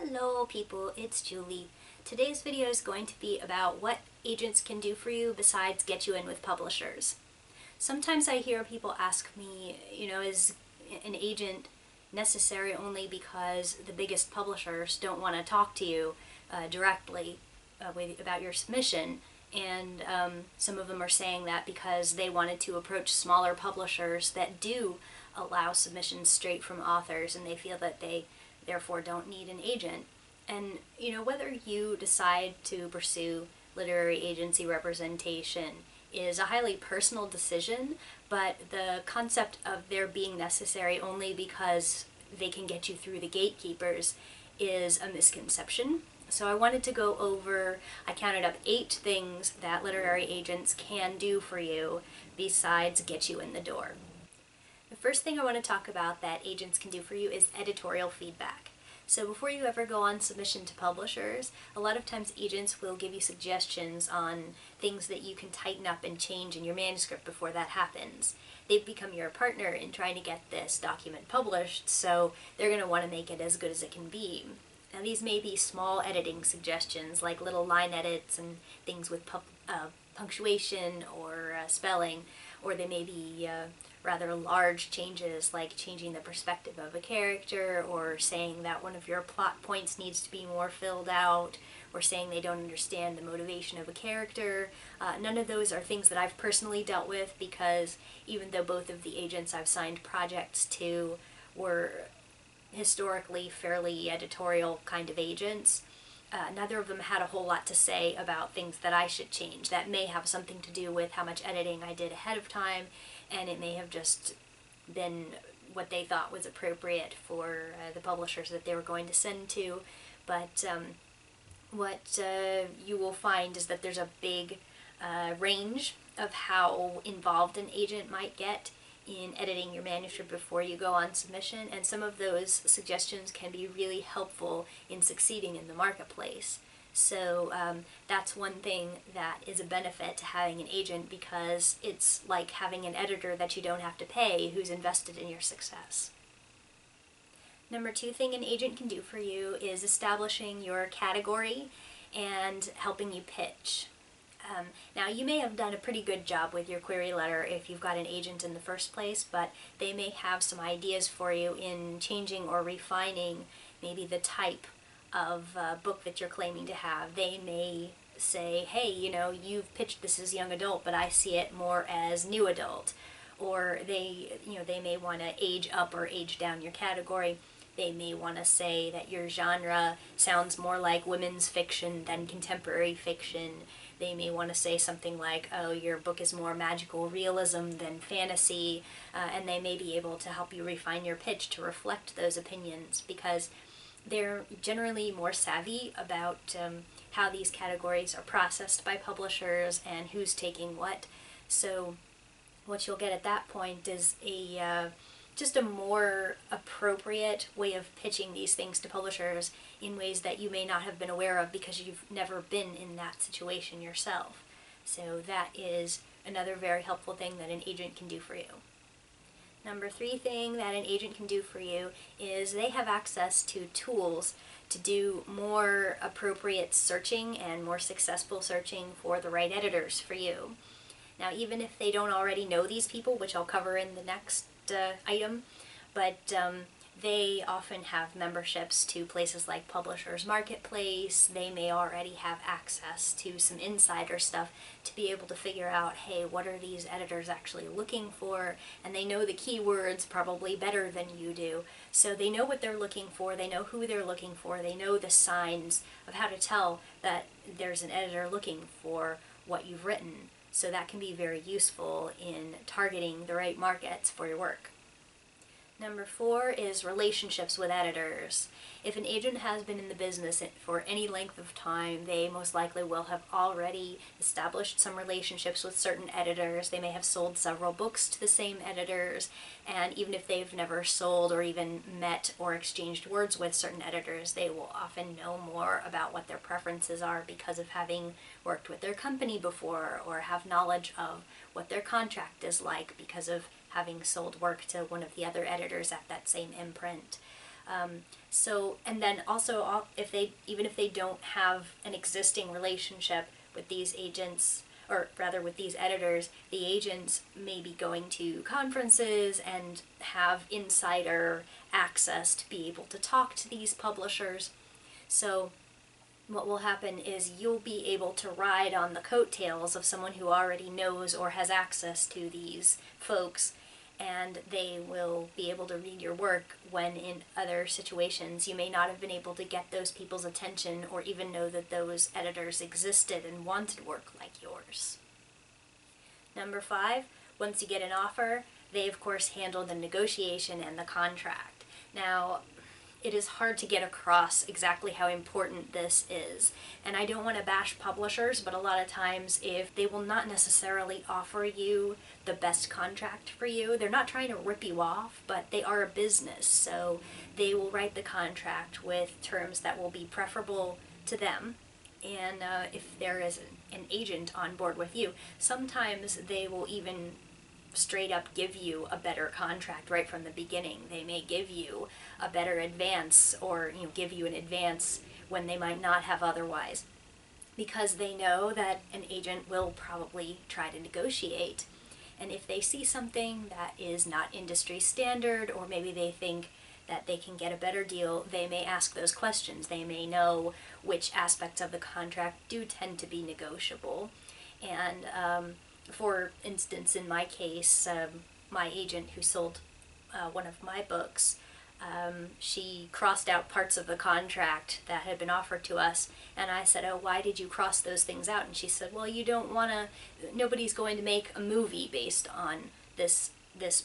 Hello people, it's Julie. Today's video is going to be about what agents can do for you besides get you in with publishers. Sometimes I hear people ask me, is an agent necessary only because the biggest publishers don't want to talk to you directly about your submission? And some of them are saying that because they wanted to approach smaller publishers that do allow submissions straight from authors, and they feel that they therefore don't need an agent. And whether you decide to pursue literary agency representation is a highly personal decision, but the concept of their being necessary only because they can get you through the gatekeepers is a misconception. So I wanted to go over, I counted up 8 things that literary agents can do for you besides get you in the door. The first thing I want to talk about that agents can do for you is editorial feedback. So before you ever go on submission to publishers, a lot of times agents will give you suggestions on things that you can tighten up and change in your manuscript before that happens. They've become your partner in trying to get this document published, so they're going to want to make it as good as it can be. Now these may be small editing suggestions like little line edits and things with punctuation or spelling, or they may be rather large changes like changing the perspective of a character, or saying that one of your plot points needs to be more filled out, or saying they don't understand the motivation of a character. None of those are things that I've personally dealt with, because even though both of the agents I've signed projects to were historically fairly editorial kind of agents, neither of them had a whole lot to say about things that I should change. That may have something to do with how much editing I did ahead of time, and it may have just been what they thought was appropriate for the publishers that they were going to send to. But what you will find is that there's a big range of how involved an agent might get in editing your manuscript before you go on submission, and some of those suggestions can be really helpful in succeeding in the marketplace. So that's one thing that is a benefit to having an agent, because it's like having an editor that you don't have to pay who's invested in your success. Number 2 thing an agent can do for you is establishing your category and helping you pitch. Now you may have done a pretty good job with your query letter if you've got an agent in the first place, but they may have some ideas for you in changing or refining maybe the type of book that you're claiming to have. They may say, hey, you've pitched this as young adult, but I see it more as new adult. Or they may want to age up or age down your category. They may want to say that your genre sounds more like women's fiction than contemporary fiction. They may want to say something like, oh, your book is more magical realism than fantasy, and they may be able to help you refine your pitch to reflect those opinions, because they're generally more savvy about how these categories are processed by publishers and who's taking what. So what you'll get at that point is just a more appropriate way of pitching these things to publishers in ways that you may not have been aware of because you've never been in that situation yourself. So that is another very helpful thing that an agent can do for you. Number 3 thing that an agent can do for you is they have access to tools to do more appropriate searching and more successful searching for the right editors for you. Now, even if they don't already know these people, which I'll cover in the next item, but they often have memberships to places like Publishers Marketplace. They may already have access to some insider stuff to be able to figure out, hey, what are these editors actually looking for? And they know the keywords probably better than you do. So they know what they're looking for, they know who they're looking for, they know the signs of how to tell that there's an editor looking for what you've written. So that can be very useful in targeting the right markets for your work. Number 4 is relationships with editors. If an agent has been in the business for any length of time, they most likely will have already established some relationships with certain editors. They may have sold several books to the same editors, and even if they've never sold or even met or exchanged words with certain editors, they will often know more about what their preferences are because of having worked with their company before, or have knowledge of what their contract is like because of having sold work to one of the other editors at that same imprint. And then also, even if they don't have an existing relationship with these agents, or rather with these editors, the agents may be going to conferences and have insider access to be able to talk to these publishers. So what will happen is you'll be able to ride on the coattails of someone who already knows or has access to these folks, and they will be able to read your work when in other situations you may not have been able to get those people's attention or even know that those editors existed and wanted work like yours. Number 5, once you get an offer, they of course handle the negotiation and the contract. Now, it is hard to get across exactly how important this is. And I don't want to bash publishers, but a lot of times if they will not necessarily offer you the best contract for you, they're not trying to rip you off, but they are a business, so they will write the contract with terms that will be preferable to them. And if there is an agent on board with you, sometimes they will even straight up give you a better contract right from the beginning. They may give you a better advance, or give you an advance when they might not have otherwise, because they know that an agent will probably try to negotiate. And if they see something that is not industry standard, or maybe they think that they can get a better deal, they may ask those questions. They may know which aspects of the contract do tend to be negotiable. And for instance, in my case, my agent who sold one of my books, she crossed out parts of the contract that had been offered to us, and I said, "Oh, why did you cross those things out?" And she said, "Well, you don't want to, nobody's going to make a movie based on this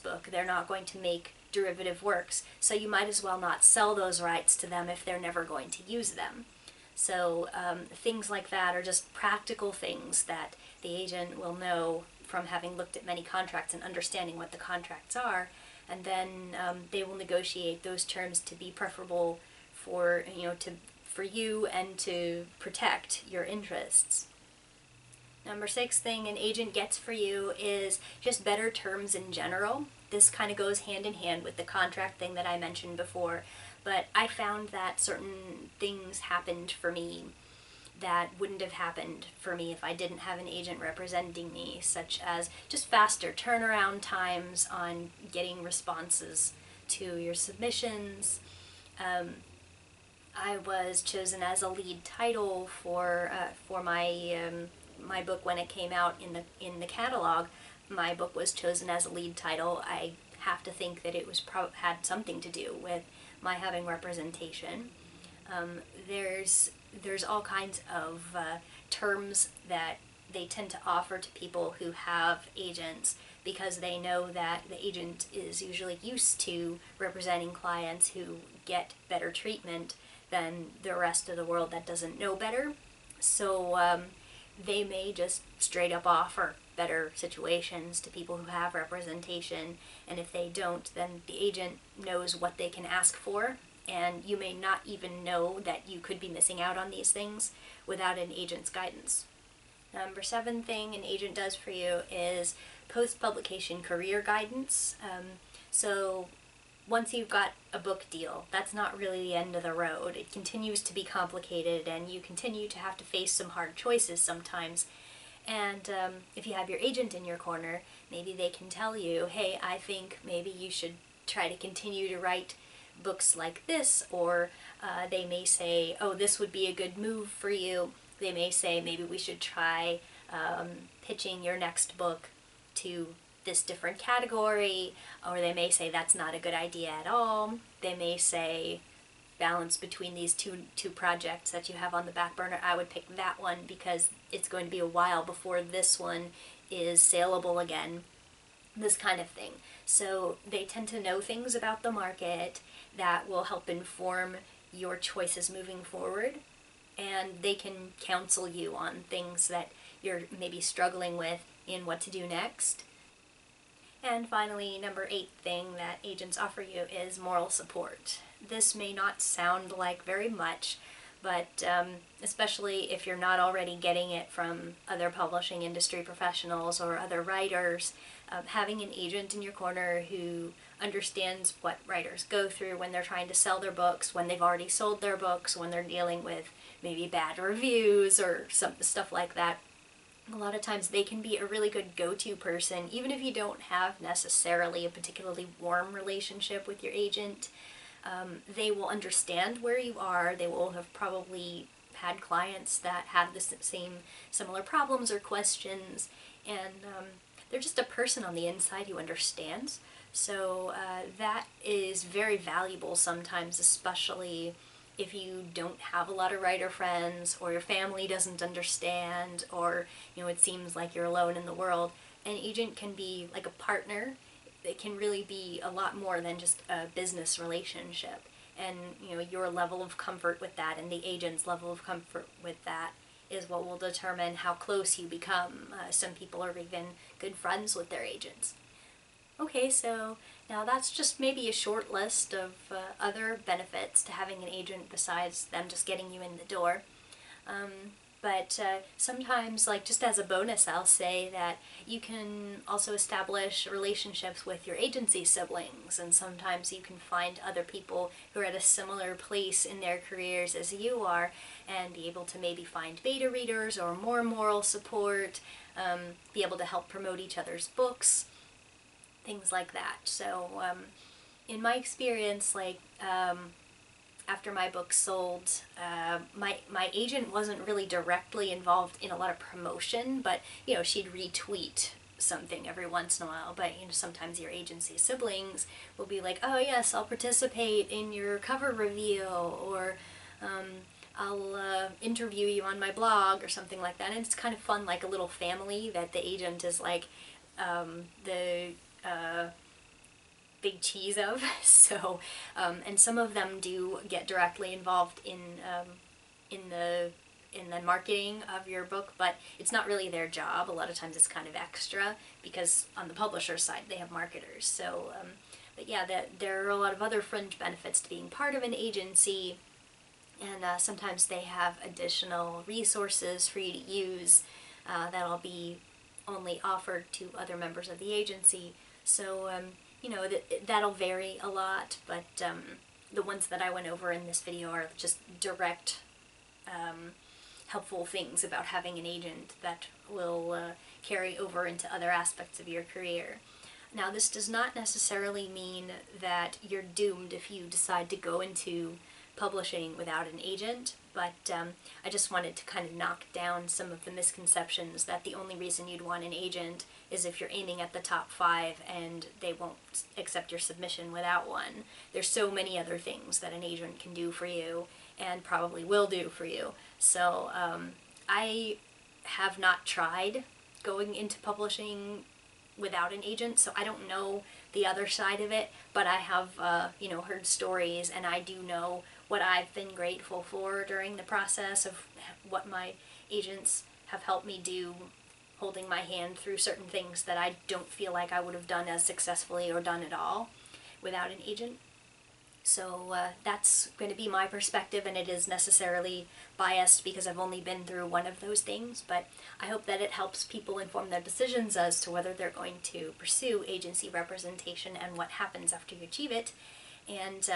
book. They're not going to make derivative works, so you might as well not sell those rights to them if they're never going to use them." So things like that are just practical things that the agent will know from having looked at many contracts and understanding what the contracts are, and then they will negotiate those terms to be preferable for you and to protect your interests. Number 6 thing an agent gets for you is just better terms in general. This kind of goes hand in hand with the contract thing that I mentioned before, but I found that certain things happened for me that wouldn't have happened for me if I didn't have an agent representing me, such as just faster turnaround times on getting responses to your submissions. I was chosen as a lead title for my book when it came out in the catalog. My book was chosen as a lead title. I have to think that it was had something to do with my having representation. There's all kinds of terms that they tend to offer to people who have agents, because they know that the agent is usually used to representing clients who get better treatment than the rest of the world that doesn't know better. So they may just straight up offer better situations to people who have representation, and if they don't, then the agent knows what they can ask for, and you may not even know that you could be missing out on these things without an agent's guidance. Number 7 thing an agent does for you is post-publication career guidance. So once you've got a book deal, that's not really the end of the road. It continues to be complicated, and you continue to have to face some hard choices sometimes. And if you have your agent in your corner, maybe they can tell you, hey, I think maybe you should try to continue to write books like this, or they may say, oh, this would be a good move for you. They may say, maybe we should try pitching your next book to this different category, or they may say that's not a good idea at all. They may say, balance between these two projects that you have on the back burner, I would pick that one because it's going to be a while before this one is saleable again, this kind of thing. So they tend to know things about the market that will help inform your choices moving forward, and they can counsel you on things that you're maybe struggling with in what to do next. And finally, number 8 thing that agents offer you is moral support. This may not sound like very much, but especially if you're not already getting it from other publishing industry professionals or other writers, Having an agent in your corner who understands what writers go through when they're trying to sell their books, when they've already sold their books, when they're dealing with maybe bad reviews or some stuff like that. A lot of times they can be a really good go-to person, even if you don't have necessarily a particularly warm relationship with your agent. They will understand where you are. They will have probably had clients that have the same similar problems or questions, and they're just a person on the inside who understands. So that is very valuable sometimes, especially if you don't have a lot of writer friends, or your family doesn't understand, or it seems like you're alone in the world. An agent can be like a partner. It can really be a lot more than just a business relationship. And your level of comfort with that and the agent's level of comfort with that is what will determine how close you become. Some people are even good friends with their agents. Okay, so now that's just maybe a short list of other benefits to having an agent besides them just getting you in the door. But sometimes, like just as a bonus, I'll say that you can also establish relationships with your agency siblings, and sometimes you can find other people who are at a similar place in their careers as you are, and be able to maybe find beta readers or more moral support, be able to help promote each other's books, things like that. So in my experience, like after my book sold, my agent wasn't really directly involved in a lot of promotion, but she'd retweet something every once in a while. But sometimes your agency siblings will be like, oh yes, I'll participate in your cover review, or I'll interview you on my blog, or something like that. And it's kind of fun, like a little family that the agent is like the big cheese of. So and some of them do get directly involved in the marketing of your book, but it's not really their job. A lot of times it's kind of extra, because on the publisher side they have marketers. So but yeah, there are a lot of other fringe benefits to being part of an agency, and sometimes they have additional resources for you to use that'll be only offered to other members of the agency. So that'll vary a lot, but the ones that I went over in this video are just direct helpful things about having an agent that will carry over into other aspects of your career. Now, this does not necessarily mean that you're doomed if you decide to go into publishing without an agent, but I just wanted to kind of knock down some of the misconceptions that the only reason you'd want an agent is if you're aiming at the top 5 and they won't accept your submission without one. There's so many other things that an agent can do for you, and probably will do for you. So I have not tried going into publishing without an agent, so I don't know the other side of it, but I have heard stories, and I do know what I've been grateful for during the process of what my agents have helped me do, holding my hand through certain things that I don't feel like I would have done as successfully or done at all without an agent. So that's going to be my perspective, and it is necessarily biased because I've only been through one of those things, but I hope that it helps people inform their decisions as to whether they're going to pursue agency representation and what happens after you achieve it. And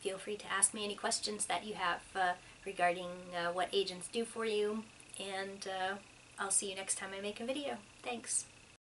feel free to ask me any questions that you have regarding what agents do for you, and I'll see you next time I make a video. Thanks.